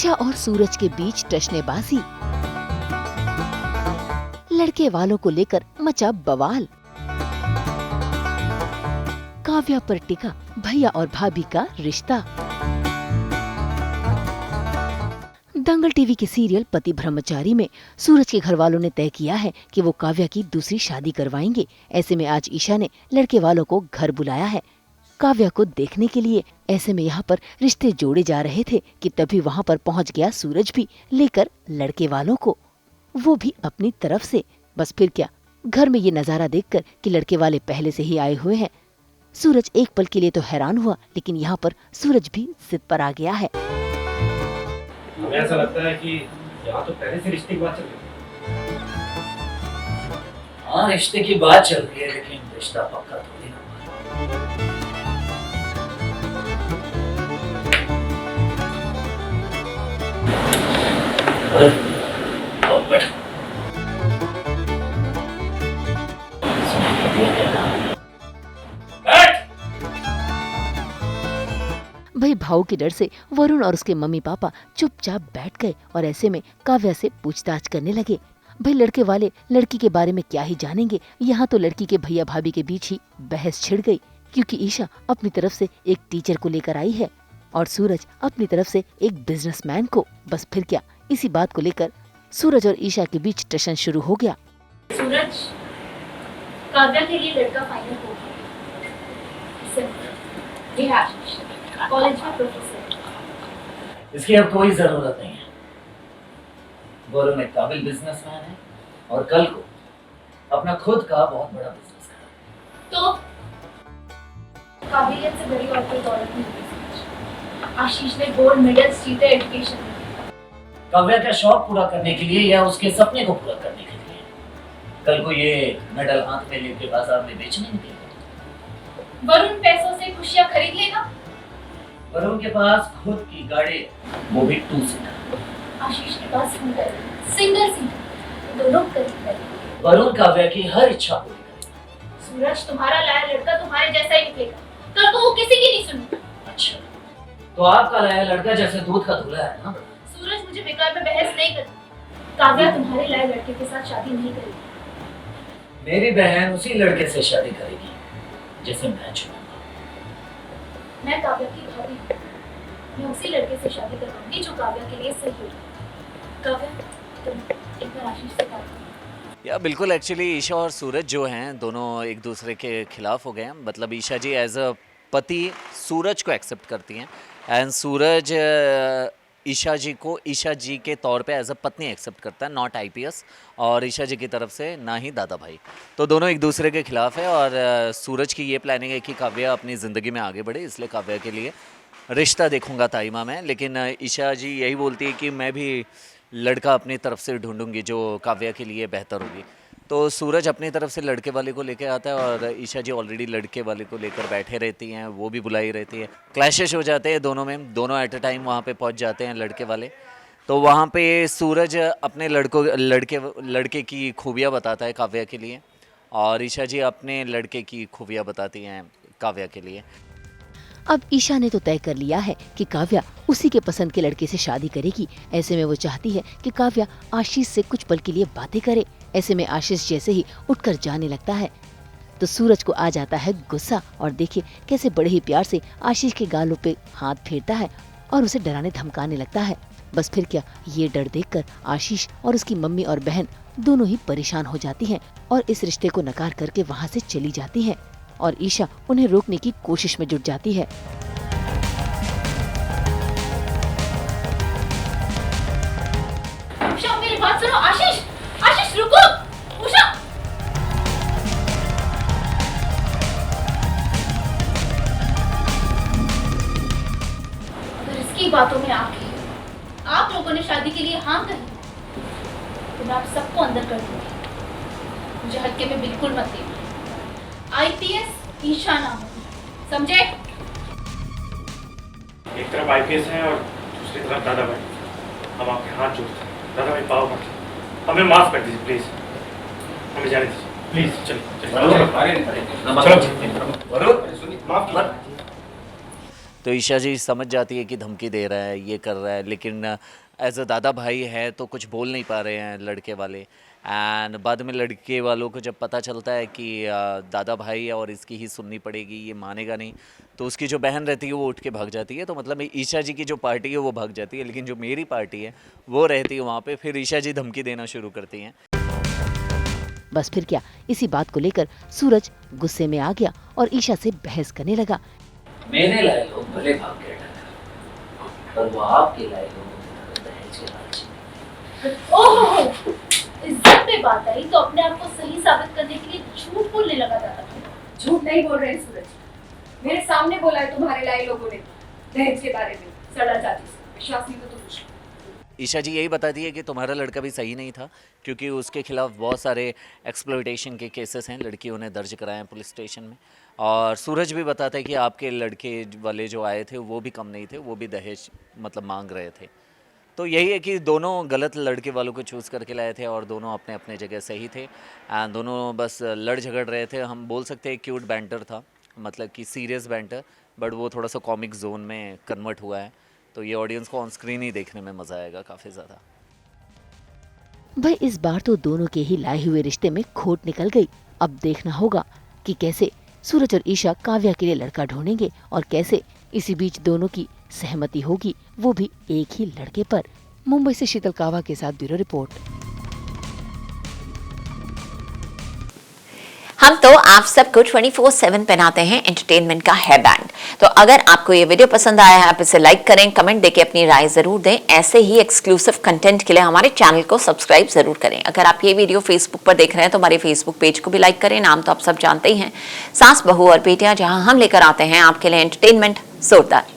ईशा और सूरज के बीच टशनेबाजी, लड़के वालों को लेकर मचा बवाल, काव्या पर टिका भैया और भाभी का रिश्ता। दंगल टीवी के सीरियल पति ब्रह्मचारी में सूरज के घर वालों ने तय किया है कि वो काव्या की दूसरी शादी करवाएंगे। ऐसे में आज ईशा ने लड़के वालों को घर बुलाया है काव्या को देखने के लिए। ऐसे में यहाँ पर रिश्ते जोड़े जा रहे थे कि तभी वहाँ पर पहुँच गया सूरज भी लेकर लड़के वालों को, वो भी अपनी तरफ से। बस फिर क्या, घर में ये नजारा देखकर कि लड़के वाले पहले से ही आए हुए हैं, सूरज एक पल के लिए तो हैरान हुआ, लेकिन यहाँ पर सूरज भी जिद पर आ गया है। हमें ऐसा लगता है कि यहाँ तो पहले से रिश्ते की बात चल रही है। हाँ, रिश्ते की बात चल रही है, लेकिन रिश्ता पक्का थोड़ी ना। भाई भाव के डर से वरुण और उसके मम्मी पापा चुपचाप बैठ गए और ऐसे में काव्या से पूछताछ करने लगे। भाई लड़के वाले लड़की के बारे में क्या ही जानेंगे। यहाँ तो लड़की के भैया भाभी के बीच ही बहस छिड़ गई, क्योंकि ईशा अपनी तरफ से एक टीचर को लेकर आई है और सूरज अपनी तरफ से एक बिजनेसमैन को। बस फिर क्या, इसी बात को लेकर सूरज और ईशा के बीच टशन शुरू हो गया। सूरज, काव्या के लिए लड़का फाइनल हो गया, कॉलेज में प्रोफेसर। इसकी अब कोई जरूरत नहीं है। वरुण एक काबिल बिजनेसमैन है और कल को अपना खुद का बहुत बड़ा बिजनेस करेगा। तो काबिलियत से बड़ी और कोई दौलत नहीं होती। आशीष ने गोल्ड मेडल जीते एजुकेशन में। काव्या का शौक पूरा करने के लिए या उसके सपने को पूरा करने के लिए कल को ये मेडल हाथ में लेके बाजार में बेचने निकलेगा। वरुण पैसों से खुशियां खरीद लेगा। वरुण के पास खुद की गाड़ी है, वो भी 2 सीटर। आशीष के पास सिंगल सीटर, दोनों खरीद। वरुण काव्या की हर इच्छा पूरी करेगा। सूरज, तुम्हारा लाया लड़का तुम्हारे जैसा ही निकलेगा, कल को वो किसी की नहीं सुनेगा। अच्छा, तो आपका लाया लड़का जैसे दूध का धुला है ना। सूरज, मुझे बेकार में बहस नहीं करनी। काव्या तुम्हारे लाए लड़के के साथ शादी नहीं करेगी। मेरी बहन उसी लड़के से शादी करेगी जिसे मैं चुनूंगा। मैं काव्या की भाभी हूँ, मैं उसी लड़के से शादी करवाऊंगी जो काव्या के लिए सही होगी। काव्या, तुम एक बार आशीष से बात करो। या बिल्कुल, एक्चुअली ईशा और सूरज जो हैं दोनों एक दूसरे के खिलाफ हो गए हैं। मतलब ईशा जी एज अ पति सूरज को एक्सेप्ट करती हैं एंड सूरज ईशा जी को ईशा जी के तौर पे एज अ पत्नी एक्सेप्ट करता है, नॉट आईपीएस, और ईशा जी की तरफ से ना ही दादा भाई। तो दोनों एक दूसरे के खिलाफ है और सूरज की ये प्लानिंग है कि काव्या अपनी ज़िंदगी में आगे बढ़े, इसलिए काव्या के लिए रिश्ता देखूंगा ताइमा में। लेकिन ईशा जी यही बोलती है कि मैं भी लड़का अपनी तरफ से ढूंढूंगी जो काव्या के लिए बेहतर होगी। तो सूरज अपनी तरफ से लड़के वाले को लेकर आता है और ईशा जी ऑलरेडी लड़के वाले को लेकर बैठे रहती हैं, वो भी बुलाई रहती है। क्लैशेस हो जाते हैं दोनों में, दोनों एट अ टाइम वहाँ पे पहुँच जाते हैं लड़के वाले। तो वहाँ पे सूरज अपने लड़के की खूबियाँ बताता है काव्या के लिए और ईशा जी अपने लड़के की खूबियाँ बताती हैं काव्या के लिए। अब ईशा ने तो तय कर लिया है कि काव्या उसी के पसंद के लड़के से शादी करेगी। ऐसे में वो चाहती है कि काव्या आशीष से कुछ पल के लिए बातें करे। ऐसे में आशीष जैसे ही उठकर जाने लगता है तो सूरज को आ जाता है गुस्सा और देखिए कैसे बड़े ही प्यार से आशीष के गालों पे हाथ फेरता है और उसे डराने धमकाने लगता है। बस फिर क्या, ये डर देखकर आशीष और उसकी मम्मी और बहन दोनों ही परेशान हो जाती हैं और इस रिश्ते को नकार करके वहाँ से चली जाती हैं और ईशा उन्हें रोकने की कोशिश में जुट जाती है। उषा, मेरी बात सुनो। आशीष, आशीष रुको। उषा, अगर इसकी बातों में आके आप लोगों ने शादी के लिए हाँ कही तो मैं आप सबको अंदर कर दूंगी। मुझे हल्के में बिल्कुल मत लेना। आईपीएस ईशा नाम है, समझे? एक तरफ आईपीएस है और दूसरी तरफ दादा भाई। हम आपके हाथ जोड़ते हैं, दादा भाई पाव पड़ते, हमें माफ कर दीजिए प्लीज, हमें जाने दीजिए प्लीज। चलिए वरुण, चलो, माफ कीजिए। तो ईशा जी समझ जाती है कि धमकी दे रहा है, ये कर रहा है, लेकिन एज अ दादा भाई है तो कुछ बोल नहीं पा रहे हैं लड़के वाले। एंड बाद में लड़के वालों को जब पता चलता है कि दादा भाई है और इसकी ही सुननी पड़ेगी, ये मानेगा नहीं, तो उसकी जो बहन रहती है वो उठ के भाग जाती है। तो मतलब ईशा जी की जो पार्टी है वो भाग जाती है, लेकिन जो मेरी पार्टी है वो रहती है वहाँ पे। फिर ईशा जी धमकी देना शुरू करती हैं। बस फिर क्या, इसी बात को लेकर सूरज गुस्से में आ गया और ईशा से बहस करने लगा। मेरे लाए लोग भले भाग गए पर वो आपके लाए लोग दहेज के लालची। ओह, इज्जत पे बात आई तो अपने आप को सही साबित करने के लिए झूठ बोलने लगा दादा भाई। झूठ नहीं बोल रहे सूरज, मेरे सामने बोला है तुम्हारे लाए लोगों ने दहेज के बारे में। सड़ा जाती से विश्वास नहीं तो पूछ लो। ईशा जी यही बताती है कि तुम्हारा लड़का भी सही नहीं था, क्योंकि उसके खिलाफ बहुत सारे एक्सप्लॉयटेशन के केसेस हैं, लड़कियों ने दर्ज कराए हैं पुलिस स्टेशन में। और सूरज भी बताता है कि आपके लड़के वाले जो आए थे वो भी कम नहीं थे, वो भी दहेज मतलब मांग रहे थे। तो यही है कि दोनों गलत लड़के वालों को चूज़ करके लाए थे और दोनों अपने अपने जगह सही थे। एंड दोनों बस लड़ झगड़ रहे थे। हम बोल सकते हैं क्यूट बैंटर था, मतलब कि सीरियस बैंटर, बट वो थोड़ा सा कॉमिक जोन में कन्वर्ट हुआ है। तो ये ऑडियंस को ऑन स्क्रीन ही देखने में मज़ा आएगा काफ़ी ज़्यादा। भाई इस बार तो दोनों के ही लाए हुए रिश्ते में खोट निकल गई। अब देखना होगा कि कैसे सूरज और ईशा काव्या के लिए लड़का ढूंढेंगे और कैसे इसी बीच दोनों की सहमति होगी, वो भी एक ही लड़के पर। मुंबई से शीतल कावा के साथ ब्यूरो रिपोर्ट। हम तो आप सबको 24/7 पहनाते हैं एंटरटेनमेंट का हेयर बैंड। तो अगर आपको ये वीडियो पसंद आया है, आप इसे लाइक करें, कमेंट देके अपनी राय जरूर दें। ऐसे ही एक्सक्लूसिव कंटेंट के लिए हमारे चैनल को सब्सक्राइब जरूर करें। अगर आप ये वीडियो फेसबुक पर देख रहे हैं तो हमारे फेसबुक पेज को भी लाइक करें। नाम तो आप सब जानते ही हैं, सास बहू और बेटियां, जहां हम लेकर आते हैं आपके लिए एंटरटेनमेंट जोरदार।